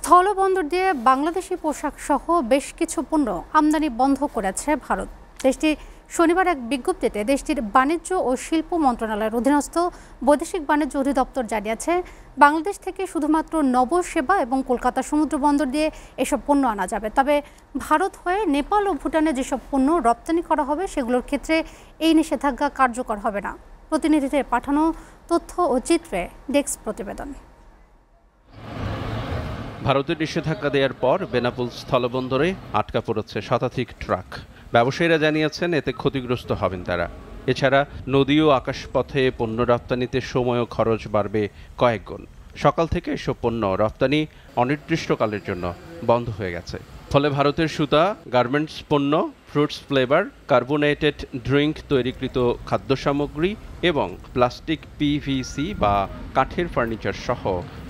স্থলবন্দর দিয়ে বাংলাদেশি পোশাক সহ বেশ কিছু পণ্য আমদানি বন্ধ করেছে ভারত। দেশটি শনিবার এক বিজ্ঞপ্তিতে দেশটির বাণিজ্য ও শিল্প মন্ত্রণালয়ের অধীনস্থ বৈদেশিক বাণিজ্য অধিদপ্তর জানিয়েছে, বাংলাদেশ থেকে শুধুমাত্র নবসেবা এবং কলকাতা সমুদ্র বন্দর দিয়ে এসব পণ্য আনা যাবে। তবে ভারত হয়ে নেপাল ও ভুটানে যেসব পণ্য রপ্তানি করা হবে সেগুলোর ক্ষেত্রে এই নিষেধাজ্ঞা কার্যকর হবে না। প্রতিনিধিদের পাঠানো তথ্য ও চিত্রে ডেস্ক প্রতিবেদন। ভারতের নিষেধাজ্ঞা দেওয়ার পর বেনাপোল স্থলবন্দরে আটকা পড়েছে শতাধিক ট্রাক। ব্যবসায়ীরা জানিয়েছেন এতে ক্ষতিগ্রস্ত হবেন তারা। এছাড়া নদী ও আকাশপথে পণ্য রপ্তানিতে সময় ও খরচ বাড়বে কয়েক গুণ। সকাল থেকে এসব পণ্য রপ্তানি অনির্দিষ্টকালের জন্য বন্ধ হয়ে গেছে। ফলে ভারতের সুতা, গার্মেন্টস পণ্য, ফ্রুটস ফ্লেভার, কার্বোনেটেড ড্রিঙ্ক তৈরিকৃত খাদ্য সামগ্রী এবং প্লাস্টিক পিভিসি বা কাঠের ফার্নিচার সহ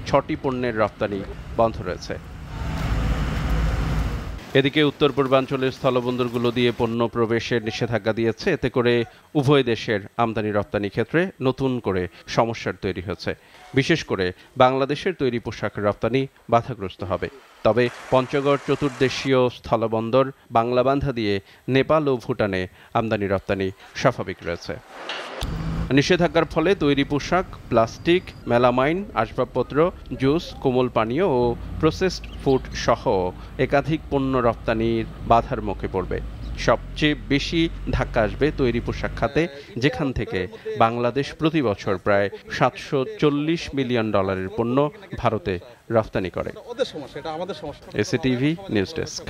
৬টি পণ্যের রপ্তানি বন্ধ রয়েছে। এদিকে উত্তর পূর্বাঞ্চলের স্থলবন্দরগুলো দিয়ে পণ্য প্রবেশের নিষেধাজ্ঞা দিয়েছে। এতে করে উভয় দেশের আমদানি রপ্তানি ক্ষেত্রে নতুন করে সমস্যার তৈরি হয়েছে। বিশেষ করে বাংলাদেশের তৈরি পোশাক রপ্তানি বাধাগ্রস্ত হবে। তবে পঞ্চগড় চতুর্দেশীয় স্থলবন্দর বাংলাবান্ধা দিয়ে নেপাল ও ভুটানে আমদানি রপ্তানি স্বাভাবিক রয়েছে। নিষেধাজ্ঞার ফলে তৈরি পোশাক, প্লাস্টিক, মেলামাইন, আসবাবপত্র, জুস, কোমল পানীয় ও প্রসেসড ফুড সহ একাধিক পণ্য রপ্তানির বাধার মুখে পড়বে। সবচেয়ে বেশি ধাক্কা আসবে তৈরি পোশাক খাতে, যেখান থেকে বাংলাদেশ প্রতি বছর প্রায় $740 মিলিয়ন পণ্য ভারতে রপ্তানি করে। এসিটিভি নিউজ ডেস্ক।